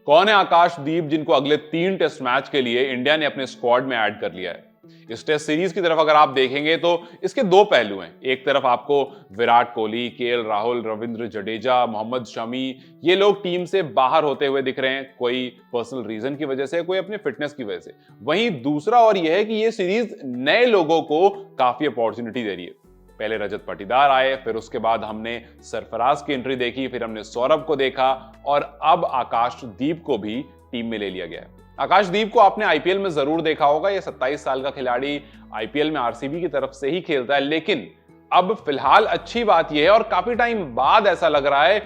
कौन है आकाशदीप जिनको अगले 3 टेस्ट मैच के लिए इंडिया ने अपने स्क्वाड में ऐड कर लिया है? इस टेस्ट सीरीज की तरफ अगर आप देखेंगे तो इसके दो पहलू हैं। एक तरफ आपको विराट कोहली, केएल राहुल, रविंद्र जडेजा, मोहम्मद शमी, ये लोग टीम से बाहर होते हुए दिख रहे हैं, कोई पर्सनल रीजन की वजह से, कोई अपने फिटनेस की वजह से। वहीं दूसरा और यह है कि ये सीरीज नए लोगों को काफी अपॉर्चुनिटी दे रही है। पहले रजत पाटीदार आए, फिर उसके बाद हमने सरफराज की एंट्री देखी, फिर हमने सौरभ को देखा और अब आकाशदीप को भी टीम में ले लिया गया है। आकाशदीप को आपने आईपीएल में जरूर देखा होगा। ये 27 साल का खिलाड़ी आईपीएल में आरसीबी की तरफ से ही खेलता है, लेकिन अब फिलहाल अच्छी बात यह है और काफी टाइम बाद ऐसा लग रहा है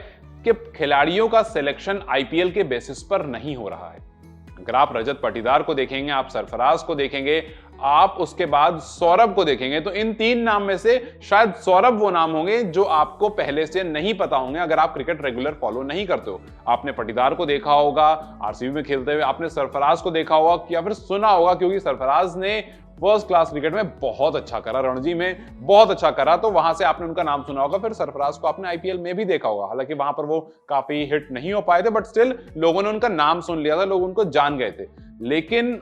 कि खिलाड़ियों का सिलेक्शन आईपीएल के बेसिस पर नहीं हो रहा है। अगर आप रजत पाटीदार को देखेंगे, आप सरफराज को देखेंगे, आप उसके बाद सौरभ को देखेंगे, तो इन 3 नाम में से शायद सौरभ वो नाम होंगे जो आपको पहले से नहीं पता होंगे अगर आप क्रिकेट रेगुलर फॉलो नहीं करते हो। आपने पाटीदार को देखा होगा आरसीबी में खेलते हुए, आपने सरफराज को देखा होगा या फिर सुना होगा, क्योंकि सरफराज ने फर्स्ट क्लास क्रिकेट में बहुत अच्छा करा, रणजी में बहुत अच्छा करा, तो वहां से आपने उनका नाम सुना होगा। फिर सरफराज को आपने आईपीएल में भी देखा होगा, हालांकि वहां पर वो काफी हिट नहीं हो पाए थे, बट स्टिल लोगों ने उनका नाम सुन लिया था, लोग उनको जान गए थे। लेकिन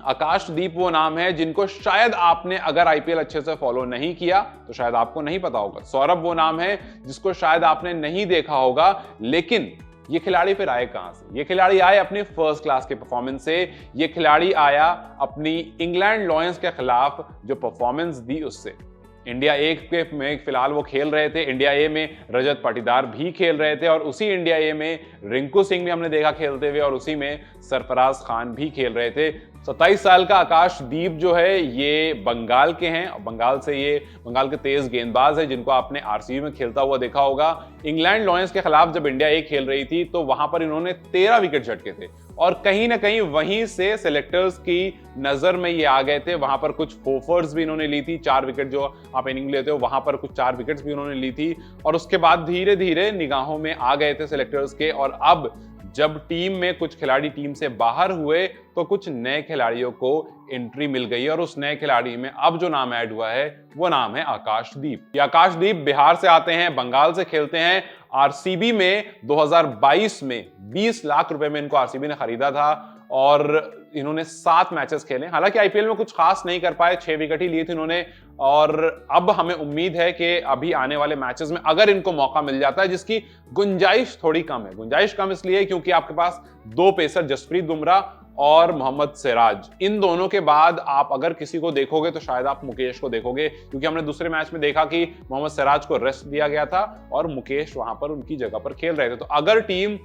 आकाशदीप वो नाम है जिनको शायद आपने अगर आईपीएल अच्छे से फॉलो नहीं किया तो शायद आपको नहीं पता होगा। सौरभ वो नाम है जिसको शायद आपने नहीं देखा होगा, लेकिन ये खिलाड़ी फिर आए कहां से? ये खिलाड़ी आए अपने फर्स्ट क्लास के परफॉर्मेंस से। ये खिलाड़ी आया अपनी इंग्लैंड लॉयंस के खिलाफ जो परफॉर्मेंस दी उससे। इंडिया ए के में फिलहाल वो खेल रहे थे, इंडिया ए में रजत पाटीदार भी खेल रहे थे और उसी इंडिया ए में रिंकू सिंह भी हमने देखा खेलते हुए और उसी में सरफराज खान भी खेल रहे थे। 27 साल का आकाशदीप जो है ये बंगाल के हैं, बंगाल के तेज गेंदबाज है जिनको आपने आरसीबी में खेलता हुआ देखा होगा। इंग्लैंड लॉयंस के खिलाफ जब इंडिया ए खेल रही थी तो वहां पर इन्होंने 13 विकेट झटके थे और कहीं ना कहीं वहीं से सिलेक्टर्स की नजर में ये आ गए थे। वहां पर कुछ फोफर्स भी इन्होंने ली थी, 4 विकेट जो आप इनिंग लेते हो वहां पर कुछ 4 विकेट्स भी उन्होंने ली थी और उसके बाद धीरे धीरे निगाहों में आ गए थे सिलेक्टर्स के। और अब जब टीम में कुछ खिलाड़ी टीम से बाहर हुए तो कुछ नए खिलाड़ियों को एंट्री मिल गई और उस नए खिलाड़ी में अब जो नाम ऐड हुआ है वो नाम है आकाशदीप। ये आकाशदीप बिहार से आते हैं, बंगाल से खेलते हैं। आरसीबी में 2022 में 20 लाख रुपए में इनको आरसीबी ने खरीदा था और इन्होंने 7 मैचेस खेले। हालांकि आईपीएल में कुछ खास नहीं कर पाए, 6 विकेट ही लिए थे इन्होंने और अब हमें उम्मीद है कि अभी आने वाले मैचेस में अगर इनको मौका मिल जाता है, जिसकी गुंजाइश थोड़ी कम है। गुंजाइश कम इसलिए क्योंकि आपके पास 2 पेसर जसप्रीत बुमराह और मोहम्मद सिराज, इन दोनों के बाद आप अगर किसी को देखोगे तो शायद आप मुकेश को देखोगे, क्योंकि हमने दूसरे मैच में देखा कि मोहम्मद सिराज को रेस्ट दिया गया था और मुकेश वहां पर उनकी जगह पर खेल रहे थे। तो अगर टीम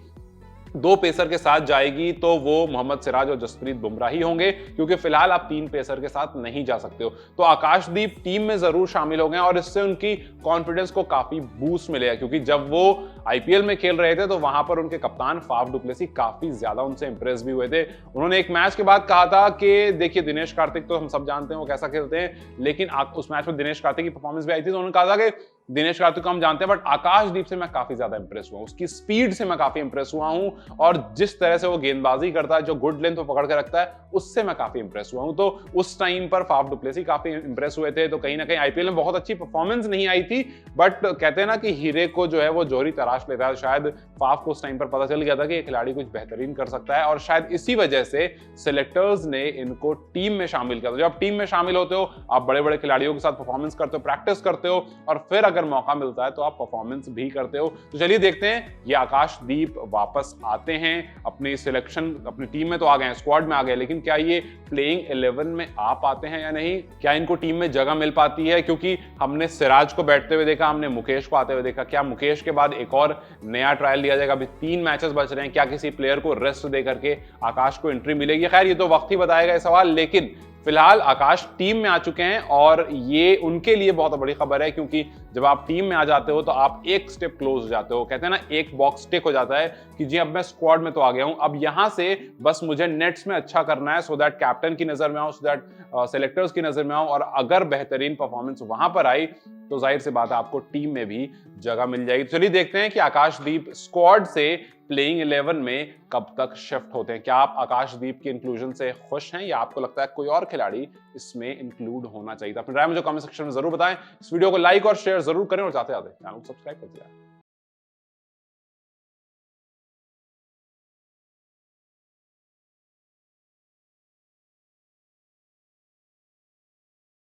2 पेसर के साथ जाएगी तो वो मोहम्मद सिराज और जसप्रीत बुमराह ही होंगे, क्योंकि फिलहाल आप 3 पेसर के साथ नहीं जा सकते हो। तो आकाशदीप टीम में जरूर शामिल हो गए और इससे उनकी कॉन्फिडेंस को काफी बूस्ट मिलेगा, क्योंकि जब वो आईपीएल में खेल रहे थे तो वहां पर उनके कप्तान फाफ डु प्लेसी काफी ज्यादा उनसे इंप्रेस भी हुए थे। उन्होंने एक मैच के बाद कहा था कि देखिए दिनेश कार्तिक तो हम सब जानते हैं वो कैसा खेलते हैं, लेकिन उस मैच में दिनेश कार्तिक की परफॉर्मेंस भी आई थी तो उन्होंने कहा था कि दिनेश कार्तिक को हम जानते हैं बट आकाशदीप से मैं काफी ज्यादा इंप्रेस हुआ, उसकी स्पीड से मैं काफी इंप्रेस हुआ हूं और जिस तरह से वो गेंदबाजी करता है, जो गुड लेंथ वो पकड़ के रखता है, उससे मैं काफी इंप्रेस हुआ हूं। तो उस टाइम पर फाफ डु प्लेसी काफी इंप्रेस हुए थे। तो कहीं ना कहीं आईपीएल में बहुत अच्छी परफॉर्मेंस नहीं आई थी, बट कहते हैं ना कि हीरे को जो है वो जोहरी तराश लेता है। शायद फाफ को उस टाइम पर पता चल गया था कि ये खिलाड़ी कुछ बेहतरीन कर सकता है और शायद इसी वजह से सिलेक्टर्स ने इनको टीम में शामिल किया। तो जब टीम में शामिल होते हो, आप बड़े बड़े खिलाड़ियों के साथ परफॉर्मेंस करते हो, प्रैक्टिस करते हो और फिर अगर मौका मिलता है तो आप परफॉर्मेंस भी करते हो। तो चलिए देखते हैं ये आकाशदीप वापस आते हैं अपनी सिलेक्शन, अपनी टीम में तो आ गए हैं, स्क्वाड में आ गए, लेकिन क्या ये प्लेइंग 11 में आ पाते हैं या नहीं? क्या इनको टीम में जगह मिल पाती है? क्योंकि हमने सिराज को बैठते हुए देखा, हमने मुकेश को आते हुए देखा। क्या मुकेश के बाद एक और नया ट्रायल दिया जाएगा? अभी 3 मैचेस बच रहे हैं, क्या किसी प्लेयर को रेस्ट दे करके आकाश को एंट्री मिलेगी? खैर ये तो वक्त ही बताएगा ये सवाल, लेकिन फिलहाल आकाश टीम में आ चुके हैं और ये उनके लिए बहुत बड़ी खबर है, क्योंकि जब आप टीम में आ जाते हो तो आप एक स्टेप क्लोज हो जाते हो। कहते हैं ना, एक बॉक्स टिक हो जाता है कि जी अब मैं स्क्वाड में तो आ गया हूं, अब यहां से बस मुझे नेट्स में अच्छा करना है, सो दैट कैप्टन की नजर में आऊं, सो दैट सेलेक्टर्स की नजर में आऊं और अगर बेहतरीन परफॉर्मेंस वहां पर आई तो जाहिर सी बात है आपको टीम में भी जगह मिल जाएगी। चलिए देखते हैं कि आकाशदीप स्क्वाड से प्लेइंग 11 में कब तक शिफ्ट होते हैं। क्या आप आकाशदीप के इंक्लूजन से खुश हैं या आपको लगता है कोई और खिलाड़ी इसमें इंक्लूड होना चाहिए? अपनी राय मुझे कमेंट सेक्शन में जरूर बताएं। इस वीडियो को लाइक और शेयर जरूर करें और जाते जाते चैनल को सब्सक्राइब कर दिया।